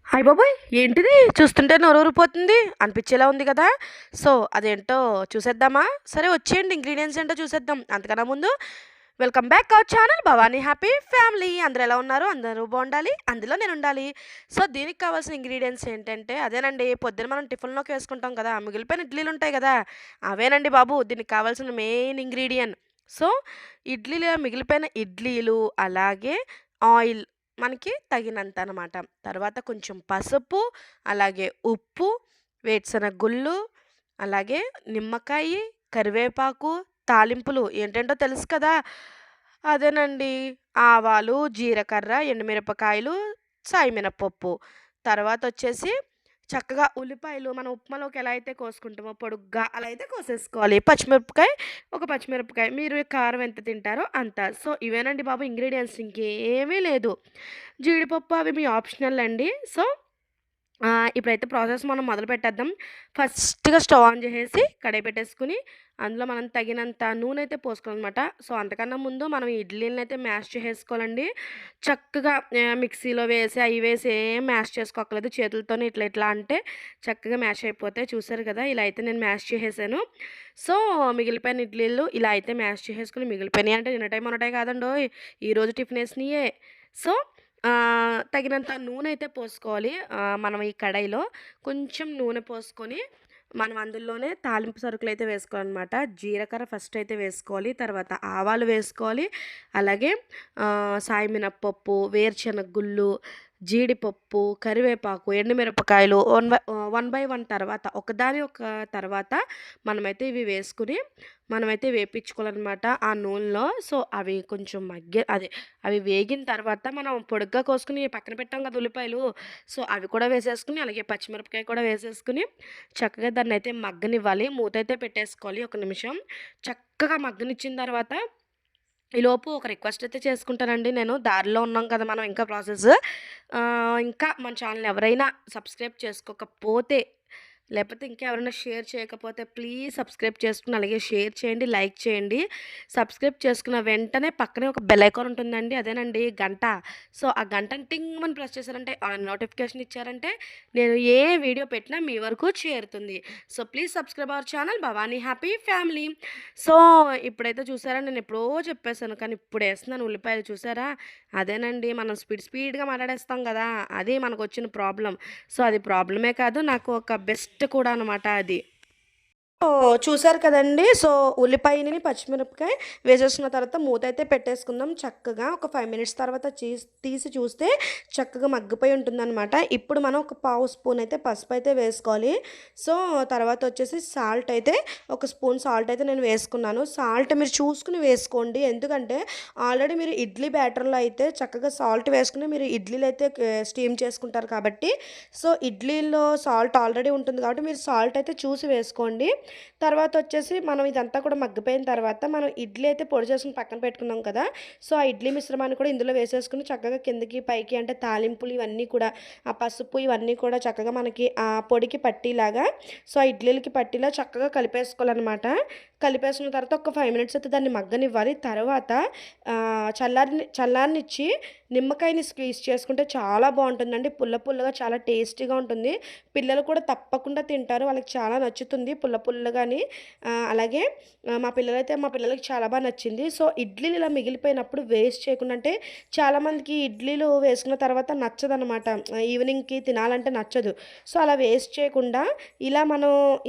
Hi బాబోయ్! ఏంటిది చూస్తుంటే నోరూరిపోతుంది అనిపించేలా ఉంది కదా! సో, అదేంటో చూసేద్దామా? సరే వచ్చేయండి ఇంగ్రీడియెంట్స్ ఏంటో చూసేద్దాం. అంతకన్నా ముందు welcome back our channel Bhavani happy family. అందరూ ఎలా ఉన్నారు? అందరూ బావుండాలి. అందులో నేనుండాలి. సో, దీనికి కావాల్సిన ఇంగ్రీడియెంట్స్ ఏంటంటే అదేనండి పొద్దున మనం టిఫిన్‌లోకి వేసుకుంటాం కదా! మిగిలిపోయిన ఇడ్లీలుంటాయి గదా! అవేనండి బాబు దీనికి కావాల్సిన మెయిన్ ఇంగ్రీడియెంట్. సో, మిగిలిపోయిన ఇడ్లీలు అలాగే ఆయిల్ మనకి తగినంత అనమాట. తర్వాత కొంచెం పసుపు, అలాగే ఉప్పు, వేరుశనగ గుళ్ళు, అలాగే నిమ్మకాయి, కరివేపాకు, తాలింపులు ఏంటేంటో తెలుసు కదా! అదేనండి ఆవాలు, జీలకర్ర, ఎండుమిరపకాయలు, సాయి మినపప్పు. తర్వాతొచ్చేసి చక్కగా ఉల్లిపాయలు మనం ఉప్మాలోకి ఎలా అయితే కోసుకుంటామో పొడుగ్గా అలా అయితే కోసేసుకోవాలి. ఒక పచ్చిమిరపకాయ మీరు కారం ఎంత తింటారో అంత. సో, ఇవేనండి బాబు ఇంగ్రీడియెంట్స్ ఇంకేమీ లేదు. జీడిపప్పు అవి మీ ఆప్షనల్ అండి. సో, ఇప్పుడైతే ప్రాసెస్ మనం మొదలుపెట్టేద్దాం. ఫస్ట్‌గా స్టవ్ ఆన్ చేసేసి కడాయి పెట్టేసుకొని, అందులో మనం తగినంత నూనె అయితే పోసుకోవాలనమాట. సో, అంతకన్నా ముందు మనం ఇడ్లీలనైతే మ్యాష్ చేసేసుకోవాలండి. చక్కగా మిక్సీలో వేసి, అయి వేసి ఏం మ్యాష్ చేసుకోక్కర్లేదు. చేతులతోనే ఇట్లా ఇట్లా అంటే చక్కగా మ్యాష్ అయిపోతాయి. చూసారు కదా! ఇలా అయితే నేను మ్యాష్ చేసేసాను. సో, మిగిలిపోయిన ఇడ్లీలు ఇలా అయితే మ్యాష్ చేసేసుకొని మిగిలిపోయినయి అంటే నిన్నటియి మొన్నటియి కాదండోయ్! ఈరోజు టిఫినేసినియే. సో, తగినంత నూనె అయితే పోసుకోవాలి. మనం ఈ కడాయిలో కొంచెం నూనె పోసుకొని, మనం అందులోనే తాలింపు సరుకులైతే వేసుకోవాలనమాట. జీలకర్ర ఫస్ట్ అయితే వేసుకోవాలి. తర్వాత ఆవాలు వేసుకోవాలి. అలాగే సాయి మినపప్పు, వేరుశనగ గుళ్ళు, జీడిపప్పు, కరివేపాకు, ఎండుమిరపకాయలు వన్ బై వన్ తర్వాత ఒకదాని ఒక తర్వాత మనమైతే ఇవి వేసుకొని, మనమైతే వేపించుకోవాలనమాట ఆ నూనెలో. సో, అవి కొంచెం అవి వేగిన తర్వాత మనం పొడుగ్గా కోసుకొని పక్కన పెట్టాం కదా ఉల్లిపాయలు. సో, అవి కూడా వేసేసుకొని, అలాగే పచ్చిమిరపకాయ కూడా వేసేసుకొని, చక్కగా దాన్నయితే మగ్గనివ్వాలి. మూతైతే పెట్టేసుకోవాలి ఒక నిమిషం. చక్కగా మగ్గనిచ్చిన తర్వాత ఈలోపు ఒక రిక్వెస్ట్ అయితే చేసుకుంటానండి నేను. దారిలో ఉన్నాం కదా మనం ఇంకా ప్రాసెస్. ఇంకా మన ఛానల్‌ని ఎవరైనా సబ్స్క్రైబ్ చేసుకోకపోతే, లేపోతే ఇంకా ఎవరైనా షేర్ చేయకపోతే ప్లీజ్ సబ్స్క్రైబ్ చేసుకొని, అలాగే షేర్ చేయండి, లైక్ చేయండి. సబ్స్క్రైబ్ చేసుకున్న వెంటనే పక్కనే ఒక బెల్ ఐకాన్ ఉంటుందండి. అదేనండి గంట. సో, ఆ గంటని టింగ్ ప్రెస్ చేశారంటే నోటిఫికేషన్ ఇచ్చారంటే నేను ఏ వీడియో పెట్టినా మీ వరకు చేరుతుంది. So, please subscribe our channel Bhavani happy family. So, ఇప్పుడైతే చూసారా నేను ఎప్పుడో చెప్పేసాను. కానీ ఇప్పుడేస్తున్నాను ఉల్లిపాయలు చూసారా? అదేనండి మనం స్పీడ్‌గా మాట్లాడేస్తాం గదా! అది మనకొచ్చిన ప్రాబ్లమ్. సో, అది ప్రాబ్లమే కాదు నాకు ఒక బెస్ట్ కూడా అనమాట అది. చూసారు కదండీ! సో, ఉల్లిపాయని, పచ్చిమిరపకాయ వేసేసుకున్న తర్వాత మూతైతే పెట్టేసుకుందాం చక్కగా. ఒక 5 మినిట్స్ తర్వాత తీసి చూస్తే చక్కగా మగ్గిపోయి ఉంటుందనమాట. ఇప్పుడు మనం ఒక పావు స్పూన్ అయితే పసుపయితే వేసుకోవాలి. సో, తర్వాతొచ్చేసి ఒక స్పూన్ సాల్ట్ అయితే నేను వేసుకున్నాను. సాల్ట్ మీరు చూసుకొని వేసుకోండి. ఎందుకంటే, ఆల్రెడీ మీరు ఇడ్లీ బ్యాటర్‌లో అయితే చక్కగా సాల్ట్ వేసుకొని మీరు ఇడ్లీలైతే స్టీమ్ చేసుకుంటారు కాబట్టి, సో, ఇడ్లీలో సాల్ట్ ఆల్రెడీ ఉంటుంది కాబట్టి మీరు సాల్ట్ అయితే చూసి వేసుకోండి. తర్వాతొచ్చేసి మనం ఇదంతా కూడా మగ్గిపోయిన తర్వాత మనం ఇడ్లీ అయితే పొడి చేసుకొని పక్కన పెట్టుకున్నాం కదా! సో, ఆ ఇడ్లీ మిశ్రమాన్ని కూడా ఇందులో వేసేసుకొని చక్కగా కిందకి, పైకి అంటే తాలింపులు ఇవన్నీ కూడా ఆ పసుపు ఇవన్నీ కూడా చక్కగా మనకి ఆ పొడికి పట్టేలాగా సో, ఆ ఇడ్లీలకి పట్టేలా చక్కగా కలిపేసుకోవాలనమాట. కలిపేసుకున్న తర్వాత ఒక 5 మినిట్స్ అయితే దాన్ని మగ్గనివ్వాలి. తర్వాత చల్లారనిచ్చి నిమ్మకాయని స్క్వీజ్ చేసుకుంటే చాలా బావుంటుందండి. పుల్ల పుల్లగా చాలా టేస్టీగా ఉంటుంది. పిల్లలు కూడా తప్పకుండా తింటారు. వాళ్ళకి చాలా నచ్చుతుంది పుల్ల పుల్లగాని. అలాగే మా పిల్లలకి చాలా నచ్చింది. సో, ఇడ్లీలు ఇలా మిగిలిపోయినప్పుడు వేస్ట్ చేయకుండా అంటే చాలామందికి ఇడ్లీలు వేసుకున్న తర్వాత నచ్చదనమాట. ఈవినింగ్‌కి తినాలంటే నచ్చదు. సో, అలా వేస్ట్ చేయకుండా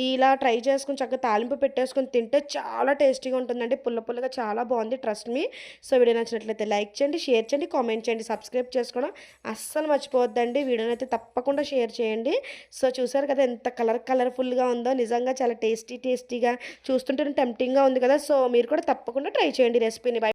ఇలా ట్రై చేసుకొని చక్కగా తాలింపు పెట్టేసుకొని తింటే చాలా టేస్టీగా ఉంటుందండి. పుల్ల పుల్లగా చాలా బావుంది. Trust me. సో, వీడియో నచ్చినట్లయితే లైక్ చేయండి, షేర్ చేయండి, కామెంట్ చేయండి. సబ్స్క్రైబ్ చేసుకోవడం అస్సలు మర్చిపోవద్దండి. వీడియోనైతే తప్పకుండా షేర్ చేయండి. సో, చూసారు కదా ఎంత కలర్‌ఫుల్‌గా ఉందో. నిజంగా చాలా టేస్టీగా చూస్తుంటేనే టెంప్టింగ్‌గా ఉంది కదా! సో, మీరు కూడా తప్పకుండా ట్రై చేయండి రెసిపీని. బై.